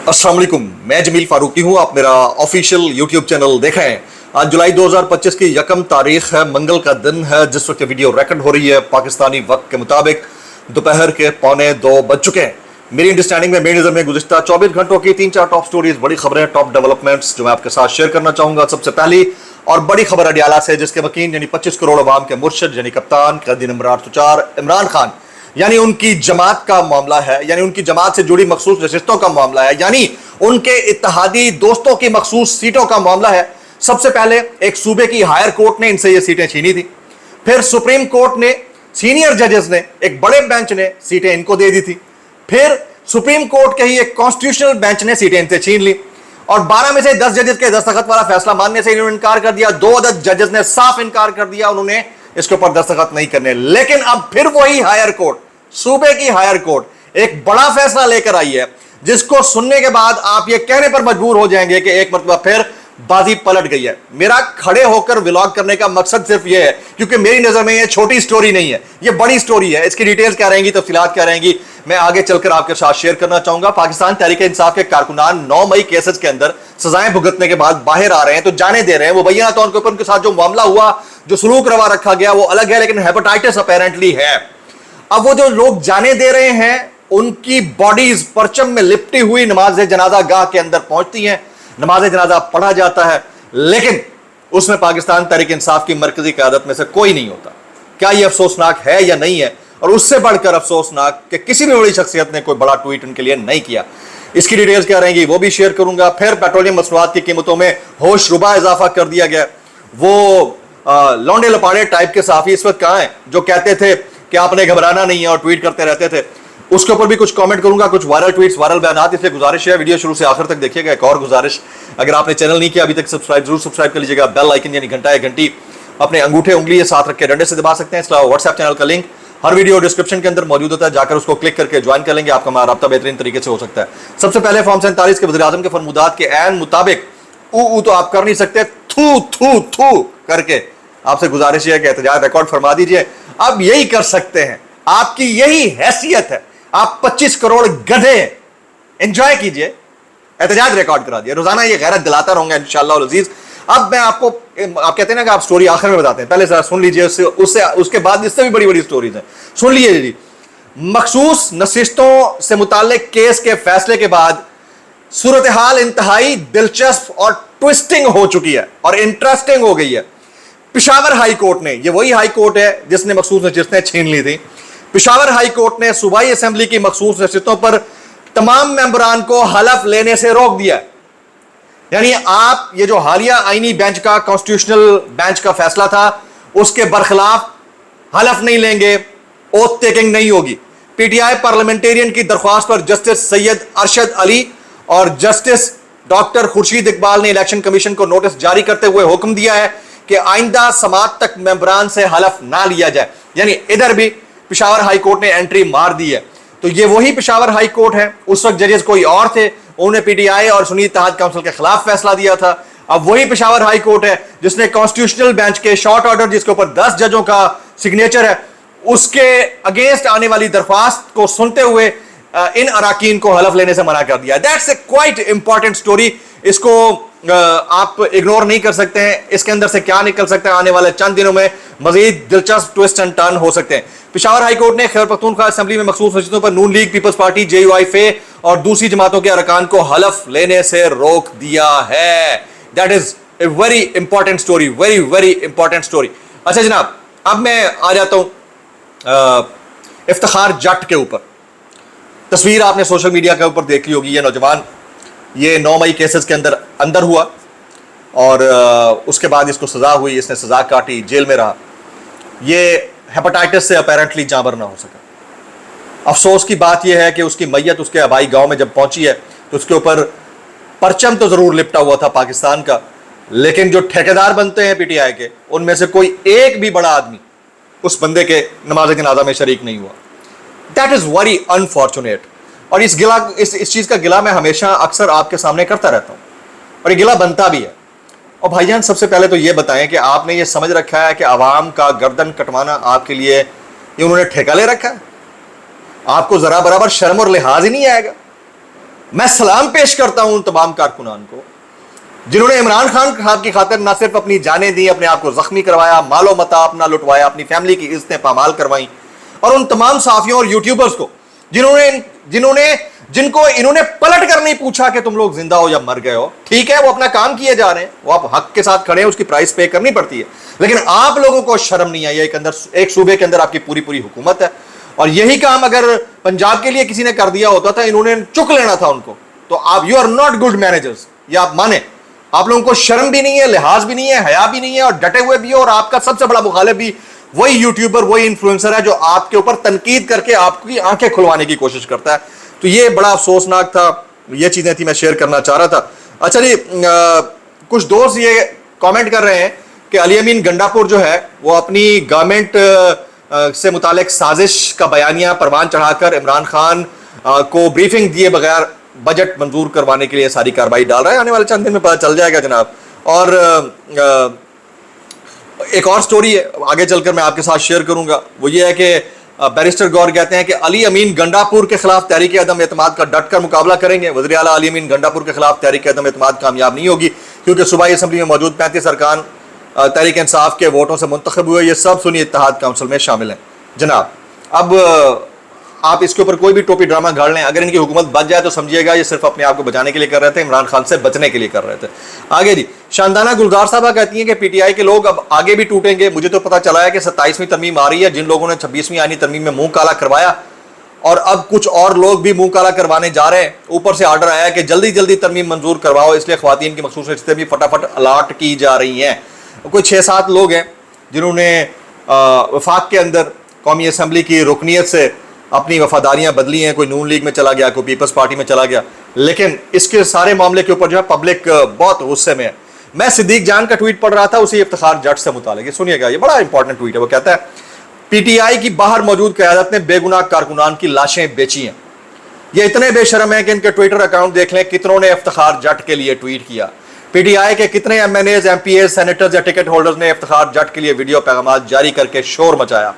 अस्सलाम वालेकुम, मैं जमील फारूकी हूँ। आप मेरा ऑफिशियल यूट्यूब चैनल देख रहे हैं। आज जुलाई 2025 की यकम तारीख है, मंगल का दिन है। जिस वक्त वीडियो रिकॉर्ड हो रही है पाकिस्तानी वक्त के मुताबिक दोपहर के 1:45 बज चुके हैं। मेरी अंडरस्टैंडिंग में, मेरी नज़र में गुज़िश्ता 24 घंटों की 3-4 टॉप स्टोरीज, बड़ी खबरें, टॉप डेवलपमेंट्स जो मैं आपके साथ शेयर करना चाहूँगा। सबसे पहली और बड़ी खबर अडियाला से, जिसके वकील यानी 25 करोड़ अवाम के मुर्शद यानी कप्तान क़ायद नंबर 804 इमरान खान, यानी उनकी जमात का मामला है, यानी उनकी जमात से जुड़ी मखसूस नशिस्तों का मामला है, यानी उनके इत्तेहादी दोस्तों की मखसूस सीटों का मामला है। सबसे पहले एक सूबे की हायर कोर्ट ने इनसे ये सीटें छीनी थी, फिर सुप्रीम कोर्ट ने, सीनियर जजेस ने, एक बड़े बेंच ने सीटें इनको दे दी थी, फिर सुप्रीम कोर्ट के ही एक कॉन्स्टिट्यूशनल बेंच ने सीटें इनसे छीन ली और 12 में से 10 जजेस के दस्तखत वाला फैसला मानने से इन्होंने इनकार कर दिया। 2 अदद जजेस ने साफ इनकार कर दिया, उन्होंने इसके ऊपर दस्तखत नहीं करने। लेकिन अब फिर वही हायर कोर्ट, सूबे की हायर कोर्ट एक बड़ा फैसला लेकर आई है, जिसको सुनने के बाद आप ये कहने पर मजबूर हो जाएंगे कि एक मरतबा फिर बाजी पलट गई है। मेरा खड़े होकर व्लॉग करने का मकसद सिर्फ ये है, क्योंकि मेरी नजर में ये छोटी स्टोरी नहीं है, ये बड़ी स्टोरी है। इसकी डिटेल्स क्या रहेंगी, तफसीलात क्या रहेंगी, मैं आगे चलकर आपके साथ शेयर करना चाहूंगा। पाकिस्तान तहरीक इंसाफ के कारकुनान 9 मई केसेस के अंदर सजाएं भुगतने के बाद बाहर आ रहे हैं, तो जाने दे रहे हैं। वो मुबैना तौर के ऊपर उनके साथ जो मामला हुआ, जो सलूक रवा रखा गया, वो अलग है, लेकिन हेपेटाइटिस अपेरेंटली है। अब वो जो लोग जाने दे रहे हैं, उनकी बॉडीज परचम में लिपटी हुई नमाज जनाजा गाह के अंदर पहुंचती हैं, नमाज जनाजा पढ़ा जाता है, लेकिन उसमें पाकिस्तान तहरीक इंसाफ की मरकजी क़यादत में से कोई नहीं होता। क्या यह अफसोसनाक है या नहीं है? और उससे बढ़कर अफसोसनाक कि किसी भी बड़ी शख्सियत ने कोई बड़ा ट्वीट उनके लिए नहीं किया। इसकी डिटेल्स क्या रहेंगी वो भी शेयर करूंगा। फिर पेट्रोलियम मसनूआत की कीमतों में होश रुबा इजाफा कर दिया गया। वो लौंडे लपाड़े टाइप के साफी इस वक्त कहाँ हैं जो कहते थे कि आपने घबराना नहीं है और ट्वीट करते रहते थे? उसके ऊपर भी कुछ कमेंट करूंगा, कुछ वायरल ट्वीट्स, वायरल बयानात। इसलिए गुजारिश है, वीडियो शुरू से आखिर तक देखिएगा। एक और गुजारिश, अगर आपने चैनल नहीं किया अभी तक, जरूर सब्सक्राइब कर लीजिएगा। बेल आइकन यानी घंटा या घंटी अपने अंगूठे उंगली साथ रख के डंडे से दबा सकते हैं। इसके अलावा व्हाट्सएप चैनल का लिंक हर वीडियो डिस्क्रिप्शन के अंदर मौजूद होता है, जाकर उसको क्लिक करके ज्वाइन कर लेंगे, आपका राब्ता बेहतरीन तरीके से हो सकता है। सबसे पहले फॉर्म 47 के वज़ीर-ए-आज़म के फरमुदात के ऐन मुताबिक ऊ तो आप कर नहीं सकते, थू थू थू करके आपसे गुजारिश है कि एहतजाज रिकॉर्ड फरमा दीजिए। अब यही कर सकते हैं, आपकी यही हैसियत है। आप 25 करोड़ गधे एंजॉय कीजिए, एहतजाज रिकॉर्ड करा दिए। रोजाना ये गैरत दिलाता रहूंगा इंशाअल्लाह अज़ीज। अब मैं आपको, आप कहते हैं ना कि आप स्टोरी आखिर में बताते हैं, पहले जरा सुन लीजिए, उसके बाद इससे भी बड़ी बड़ी स्टोरीज हैं। सुन लीजिए जी। मखसूस नशिस्तों से मुताल्लिक केस के फैसले के बाद सूरत हाल इंतहाई दिलचस्प और ट्विस्टिंग हो चुकी है और इंटरेस्टिंग हो गई है। पेशावर हाई कोर्ट ने, ये वही हाई कोर्ट है जिसने मखसूस नशिस्तें छीन ली थी, पेशावर हाई कोर्ट ने सूबाई असेंबली की मखसूस नशिस्तों पर तमाम मेंबरान को हलफ लेने से रोक दिया। यानी आप ये जो हालिया आईनी बेंच का, कॉन्स्टिट्यूशनल बेंच का फैसला था, उसके बरखिलाफ हलफ नहीं लेंगे, ओथ टेकिंग नहीं होगी। पीटीआई पार्लियामेंटेरियन की दरख्वास्त पर जस्टिस सैयद अरशद अली और जस्टिस डॉक्टर खुर्शीद इकबाल ने इलेक्शन कमीशन को नोटिस जारी करते हुए हुक्म दिया है कि आइंदा समात तक मेंबरान से हलफ ना लिया जाए। यानी इधर भी पेशावर हाई कोर्ट ने एंट्री मार दी है। तो ये वही पेशावर हाई कोर्ट है, उस वक्त जजेस कोई और थे, उन्होंने पीटीआई और सुन्नी इत्तेहाद काउंसिल के खिलाफ फैसला दिया था। अब वही पेशावर हाई कोर्ट है जिसने कॉन्स्टिट्यूशनल बेंच के शॉर्ट ऑर्डर, जिसके ऊपर 10 जजों का सिग्नेचर है, उसके अगेंस्ट आने वाली दरख्वास्त को सुनते हुए इन अराकीन को हलफ लेने से मना कर दिया। That's a quite important story. इसको आप इग्नोर नहीं कर सकते हैं। इसके अंदर से क्या निकल सकता है, आने वाले चंद दिनों में मजीद दिलचस्प ट्विस्ट एंड टर्न हो सकते हैं। पेशावर हाई कोर्ट ने खैबर पख्तूनख्वा असेंबली में मखसूस नशिस्तों पर नून लीग, पीपल्स पार्टी, JUI और दूसरी जमातों के अरकान को हलफ लेने से रोक दिया है। That is a very important story, very very important story. अच्छा जनाब, अब मैं आ जाता हूं इफ्तिखार जट के ऊपर। तस्वीर आपने सोशल मीडिया के ऊपर देख ली होगी। ये नौजवान, ये 9 मई केसेस के अंदर हुआ और उसके बाद इसको सजा हुई, इसने सजा काटी, जेल में रहा। ये हेपेटाइटिस से अपेरेंटली जाँबर ना हो सका। अफसोस की बात यह है कि उसकी मैयत उसके आबाई गांव में जब पहुंची है तो उसके ऊपर परचम तो जरूर लिपटा हुआ था पाकिस्तान का, लेकिन जो ठेकेदार बनते हैं पीटीआई के, उनमें से कोई एक भी बड़ा आदमी उस बंदे के नमाज जनाजा में शरीक नहीं हुआ। That is very unfortunate. और इस चीज का गिला मैं हमेशा अक्सर आपके सामने करता रहता हूं और ये गिला बनता भी है। और भाईजान, सबसे पहले तो ये बताएं कि आपने ये समझ रखा है कि आवाम का गर्दन कटवाना आपके लिए ये उन्होंने ठेका ले रखा है? आपको जरा बराबर शर्म और लिहाज ही नहीं आएगा? मैं सलाम पेश करता हूं उन तमाम कारकुनान को जिन्होंने इमरान खान साहब की खातिर ना सिर्फ अपनी जानें दी, अपने आप को जख्मी करवाया, मालो मता अपना लुटवाया, अपनी फैमिली की इज्जतें पामाल करवाई, और उन तमाम साफियों और यूट्यूबर्स को जिनको इन्होंने पलट कर नहीं पूछा कि तुम लोग जिंदा हो या मर गए हो। ठीक है, वो अपना काम किए जा रहे हैं, वो आप हक के साथ खड़े हैं, उसकी प्राइस पे करनी पड़ती है, लेकिन आप लोगों को शर्म नहीं आई। एक सूबे के अंदर आपकी पूरी पूरी हुकूमत है, और यही काम अगर पंजाब के लिए किसी ने कर दिया होता था, इन्होंने चुक लेना था उनको। तो आप you are not good managers, ये आप माने। आप लोगों को शर्म भी नहीं है, लिहाज भी नहीं है, हया भी नहीं है, और डटे हुए भी हो। और आपका सबसे बड़ा मुखालिफ भी वही यूट्यूबर, वही इन्फ्लुएंसर है जो आपके ऊपर तनकीद करके आपकी आंखें खुलवाने की कोशिश करता है। तो ये बड़ा अफसोसनाक था, ये चीजें थी मैं शेयर करना चाह रहा था। अच्छा जी, कुछ दोस्त ये कमेंट कर रहे हैं कि अली अमीन गंडापुर जो है वो अपनी गवर्नमेंट से मुतालिक साजिश का बयानिया परवान चढ़ाकर इमरान खान को ब्रीफिंग दिए बगैर बजट मंजूर करवाने के लिए सारी कार्रवाई डाल रहा है। आने वाले चंद दिन में पता चल जाएगा जनाब। और एक और स्टोरी है, आगे चलकर मैं आपके साथ शेयर करूंगा। वो ये है कि बैरिस्टर गौर कहते हैं कि अली अमीन गंडापुर के खिलाफ तहरीक अदम एतमाद का डट कर मुकाबला करेंगे। वज़ीर आला अली अमीन गंडापुर के खिलाफ तहरीक अदम एतमाद कामयाब नहीं होगी, क्योंकि सूबाई असम्बली में मौजूद 35 अरकान तहरीक इंसाफ के वोटों से मुंतखब हुए, ये सब सुन्नी इत्तेहाद काउंसिल में शामिल हैं जनाब। अब आप इसके ऊपर कोई भी टोपी ड्रामा गाड़ लें, अगर इनकी हुकूमत बच जाए तो समझिएगा ये सिर्फ अपने आप को बचाने के लिए कर रहे थे, इमरान खान से बचने के लिए कर रहे थे। आगे जी, शानदाना गुलजार साहबा कहती हैं कि पीटीआई के लोग अब आगे भी टूटेंगे। मुझे तो पता चला है कि 27वीं तरमीम आ रही है, जिन लोगों ने 26वीं आनी तरमीम में मुंह काला करवाया, और अब कुछ और लोग भी मुंह काला करवाने जा रहे हैं। ऊपर से आर्डर आया कि जल्दी जल्दी तरमीम मंजूर करवाओ, इसलिए ख्वातीन की मखसूस रिश्ते भी फटाफट अलाट की जा रही हैं। कोई 6-7 लोग हैं जिन्होंने वफाक के अंदर कौमी असम्बली की रुकनीत से अपनी वफादारियां बदली हैं। कोई नून लीग में चला गया, कोई पीपल्स पार्टी में चला गया, लेकिन इसके सारे मामले के ऊपर जो है पब्लिक बहुत गुस्से में है। मैं सिद्दीक जान का ट्वीट पढ़ रहा था उसी इफ्तिखार जट से मुतालिक, सुनिएगा, ये बड़ा इंपॉर्टेंट ट्वीट है। वो कहता है पीटीआई की बाहर मौजूद क़यादत ने बेगुनाह कारकुनान की लाशें बेची हैं। ये इतने बेशरम है कि इनके ट्विटर अकाउंट देख लें, कितनों ने इफ्तिखार जट के लिए ट्वीट किया। पीटीआई के कितने एमएनएज, एमपीएज, सेनेटर्स या टिकट होल्डर्स ने इफ्तिखार जट के लिए वीडियो पैगाम जारी करके शोर मचाया।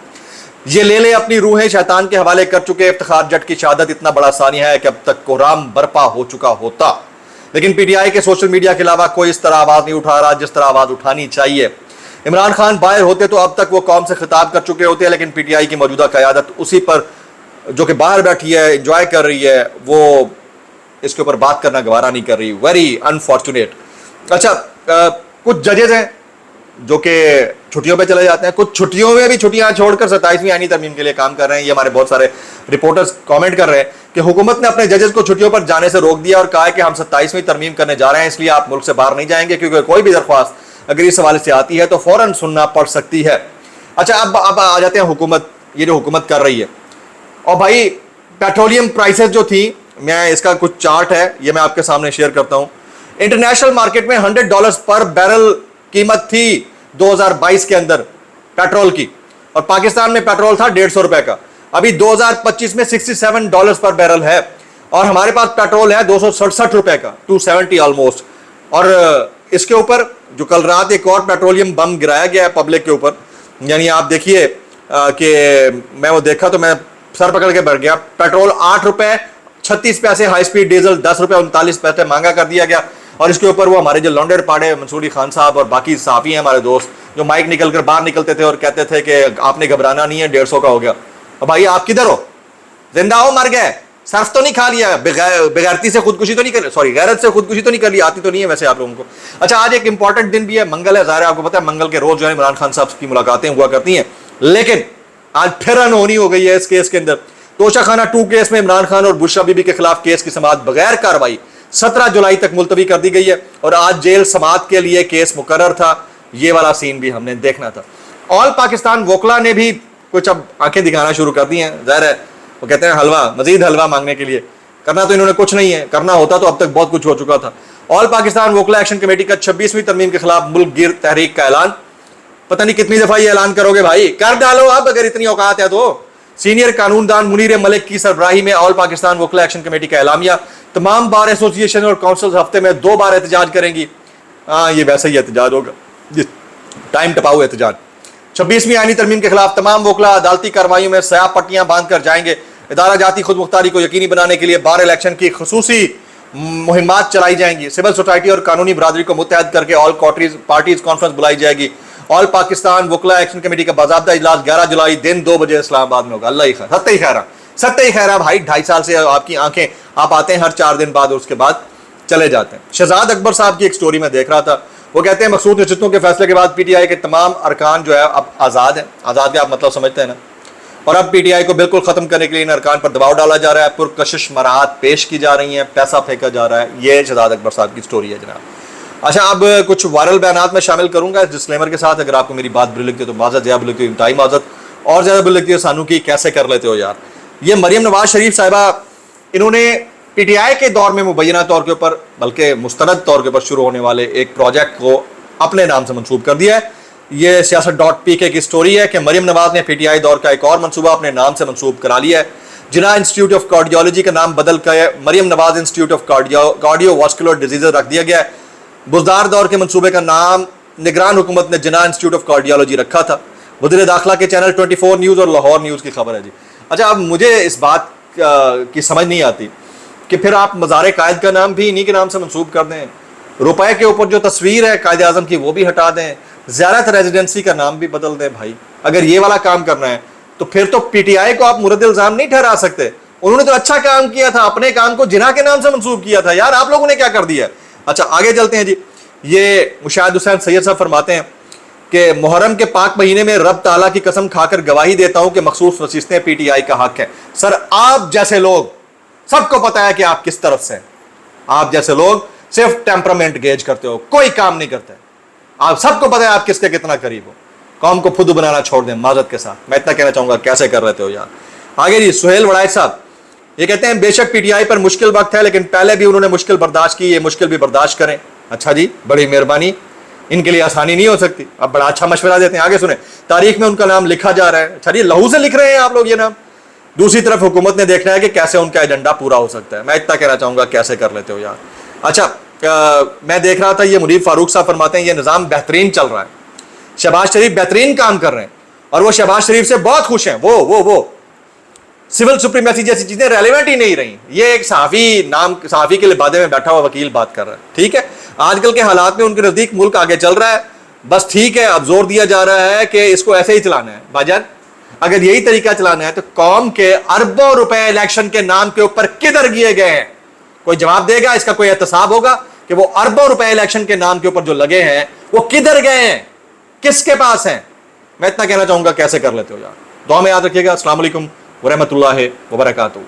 ये ले अपनी रूहें शैतान के हवाले कर चुके इफ्तिखार जट की शहादत इतना बड़ा सानिया है कि अब तक कोहराम बर्पा हो चुका होता, लेकिन पीटीआई के सोशल मीडिया के अलावा कोई इस तरह आवाज नहीं उठा रहा जिस तरह आवाज उठानी चाहिए। इमरान खान बाहर होते तो अब तक वो कौम से खिताब कर चुके होते, लेकिन पीटीआई की मौजूदा क़यादत उसी पर जो कि बाहर बैठी है, इंजॉय कर रही है, वो इसके ऊपर बात करना गवारा नहीं कर रही। Very unfortunate. अच्छा, कुछ जजेज हैं जो कि छुट्टियों पे चले जाते हैं, कुछ छुट्टियों में भी छुट्टियां छोड़कर 27वीं आईनी तरमीम के लिए काम कर रहे हैं। ये हमारे बहुत सारे रिपोर्टर्स कमेंट कर रहे हैं कि हुकूमत ने अपने जजेस को छुट्टियों पर जाने से रोक दिया और कहा है कि हम 27वीं तरमीम करने जा रहे हैं, इसलिए आप मुल्क से बाहर नहीं जाएंगे, क्योंकि कोई भी दरख्वास्त अगर इस हवाले से आती है तो फौरन सुनना पड़ सकती है। अच्छा, अब आ जाते हैं हुकूमत, ये जो हुकूमत कर रही है। और भाई पेट्रोलियम प्राइसेस जो थी, मैं इसका कुछ चार्ट है, ये मैं आपके सामने शेयर करता हूँ। इंटरनेशनल मार्केट में $100 पर बैरल कीमत थी 2022 के अंदर पेट्रोल की, और पाकिस्तान में पेट्रोल था ₹150 का। अभी 2025 में $67 पर बैरल है, और हमारे पास पेट्रोल है ₹267 का, 270 ऑलमोस्ट। और इसके ऊपर जो कल रात एक और पेट्रोलियम बम गिराया गया है पब्लिक के ऊपर, यानी आप देखिए कि मैं वो देखा तो मैं सर पकड़ के बैठ गया। पेट्रोल ₹8.36, हाई स्पीड डीजल ₹10.39 महंगा कर दिया गया। और इसके ऊपर वो हमारे जो लॉन्डर पाड़े मंसूरी खान साहब और बाकी साफी हैं हमारे दोस्त, जो माइक निकल कर बाहर निकलते थे और कहते थे कि आपने घबराना नहीं है, 150 का हो गया। अब भाई आप किधर हो, जिंदा हो, मर गए, सर्फ तो नहीं खा लिया, बेगैरती से खुदकुशी तो नहीं कर, सॉरी गैरत से खुदकुशी तो नहीं कर ली, आती तो नहीं है वैसे आप लोगों को। अच्छा, आज एक इंपॉर्टेंट दिन भी है, मंगल है, ज़ाहिर है आपको पता है मंगल के रोज जो है इमरान खान साहब की मुलाकातें हुआ करती हैं, लेकिन आज फिर अनहोनी हो गई है इस केस के अंदर। तोशाखाना 2 केस में इमरान खान और बुशरा बीबी के खिलाफ केस की समाअत बगैर कार्रवाई 17 जुलाई तक मुलतवी कर दी गई है, और आज जेल समाअत के लिए केस मुकर्रर था। ये वाला सीन भी हमने देखना था। ऑल पाकिस्तान वोकला ने भी कुछ अब आंखें दिखाना शुरू कर दी हैं, ज़ाहिर है वो कहते हैं हलवा, मजीद हलवा मांगने के लिए। करना तो इन्होंने कुछ नहीं है, करना होता तो अब तक बहुत कुछ हो चुका था। ऑल पाकिस्तान वोकला एक्शन कमेटी का 26वीं तरमीम के खिलाफ मुल्क गिर तहरीक का ऐलान। पता नहीं कितनी दफा ये ऐलान करोगे भाई, कर डालो अब अगर इतनी औकात है तो। सीनियर कानूनदान मुनीर मलिक की सरबराही में ऑल पाकिस्तान वोकला एक्शन कमेटी का एलामिया। तमाम बार एसोसिएशन और काउंसिल हफ्ते में 2 बार एहतजाज करेंगी। हाँ, ये वैसे ही एहतजाज होगा, टाइम टपाऊ एहतजाज। 26वीं आईनी तरमीम के खिलाफ तमाम वोकला अदालती कार्रवाई में स्याह पट्टियां बांध कर जाएंगे। इदारा जाती खुद मुख्तारी को यकीनी बनाने के लिए बार इलेक्शन की खसूसी मुहिमात चलाई जाएंगी, सिविल सोसाइटी और कानूनी बरादरी को मुत्तहद करके ऑल पार्टीज कॉन्फ्रेंस बुलाई जाएगी। ऑल पाकिस्तान वकला एक्शन कमेटी का बाज़ाब्ता इजलास 11 जुलाई दिन 2 बजे इस्लामाबाद में होगा। अल्लाह ही खैर, सत्ते ही खैर भाई, 2.5 साल से आपकी आंखें, आप आते हैं हर 4 दिन बाद और उसके बाद चले जाते हैं। शहजाद अकबर साहब की एक स्टोरी में देख रहा था, वो कहते हैं मखसूस नशिस्तों के फैसले के बाद PTI के तमाम अरकान जो है अब आज़ाद हैं। आज़ाद का आप मतलब समझते हैं ना। और अब PTI को बिल्कुल ख़त्म करने के लिए इन अरकान पर दबाव डाला जा रहा है, पुरकशिश मराहत पेश की जा रही हैं, पैसा फेंका जा रहा है। ये शहजाद अकबर साहब की स्टोरी है जनाब। अच्छा, अब कुछ वायरल बयानात में शामिल करूँगा इस डिस्क्लेमर के साथ। अगर आपको मेरी बात बुरी लगती है तो माज़त, ज़्यादा बुरी लगती है इंतहाई माज़त, और ज़्यादा बुरी लगती है सानू की कैसे कर लेते हो यार। ये मरियम नवाज शरीफ साहिबा, इन्होंने PTI के दौर में मुबैना तौर के ऊपर, बल्कि मुस्तनद तौर के ऊपर शुरू होने वाले एक प्रोजेक्ट को अपने नाम से मंसूब कर दिया है। ये siyaasat.pk की स्टोरी है कि मरियम नवाज ने PTI दौर का एक और मंसूबा अपने नाम से मंसूब करा लिया है। जिन्ना इंस्टीट्यूट ऑफ कार्डियोलॉजी का नाम बदल कर Maryam Nawaz institute of cardiovascular disease रख दिया गया है। बुज़दार दौर के मंसूबे का नाम निगरान हुकूमत ने जिन्ना इंस्टीट्यूट ऑफ कार्डियोलॉजी रखा था। वज़ीर दाखिला के चैनल 24 न्यूज़ और लाहौर न्यूज़ की खबर है जी। अच्छा, अब मुझे इस बात की समझ नहीं आती कि फिर आप मज़ार कायद का नाम भी इन्हीं के नाम से मंसूब कर दें, रुपए के ऊपर जो तस्वीर है कायद आज़म की वो भी हटा दें, ज़ियारत रेजिडेंसी का नाम भी बदल दें। भाई अगर ये वाला काम करना है तो फिर तो PTI को आप मुरद इल्ज़ाम नहीं ठहरा सकते। उन्होंने तो अच्छा काम किया था, अपने काम को जिन्ना के नाम से मंसूब किया था यार, आप लोगों ने क्या कर दिया। अच्छा, आगे चलते हैं जी। ये मुशाहिद हुसैन सैयद साहब फरमाते हैं कि मुहर्रम के पाक महीने में रब ताला की कसम खाकर गवाही देता हूं कि मखसूस नशीस्तें PTI का हक है। सर, आप जैसे लोग, सबको पता है कि आप किस तरफ से हैं। आप जैसे लोग सिर्फ टेम्परामेंट गेज करते हो, कोई काम नहीं करते। आप सबको पता है आप किसके कितना करीब हो। कौम को फुद्दू बनाना छोड़ दें माजत के साथ। मैं इतना कहना चाहूंगा, कैसे कर रहे हो यार। आगे जी, सुहेल वड़ाई साहब ये कहते हैं बेशक PTI पर मुश्किल वक्त है, लेकिन पहले भी उन्होंने मुश्किल बर्दाश्त की, ये मुश्किल भी बर्दाश्त करें। अच्छा जी, बड़ी मेहरबानी, इनके लिए आसानी नहीं हो सकती। अब बड़ा अच्छा मशवरा देते हैं, आगे सुने। तारीख में उनका नाम लिखा जा रहा है। अच्छा जी, लहू से लिख रहे हैं आप लोग ये नाम। दूसरी तरफ हुकूमत ने देखना है कि कैसे उनका एजेंडा पूरा हो सकता है। मैं इतना कहना चाहूंगा, कैसे कर लेते हो यार। अच्छा, मैं देख रहा था, ये मुनीर फारूक साहब फरमाते हैं ये निज़ाम बेहतरीन चल रहा है, शहबाज शरीफ बेहतरीन काम कर रहे हैं और वो शहबाज शरीफ से बहुत खुश हैं। वो सिविल सुप्रीमेसी जैसी चीजें रेलिवेंट ही नहीं रही। ये एक सहाफी के लिबादे में बैठा हुआ वकील बात कर रहा है। ठीक है, आजकल के हालात में उनके नजदीक मुल्क आगे चल रहा है, बस ठीक है। अब जोर दिया जा रहा है कि इसको ऐसे ही चलाना है। भाईजान, अगर यही तरीका चलाना है तो कौम के अरबों रुपए इलेक्शन के नाम के ऊपर किधर किए गए हैं? कोई जवाब देगा? इसका कोई एहतसाब होगा कि वो अरबों रुपए इलेक्शन के नाम के ऊपर जो लगे हैं वो किधर गए हैं, किसके पास हैं? मैं इतना कहना चाहूंगा, कैसे कर लेते हो यार। दुआ में याद रखिएगा। अस्सलाम वालेकुम व रहमतुल्लाहि व बरकातहू।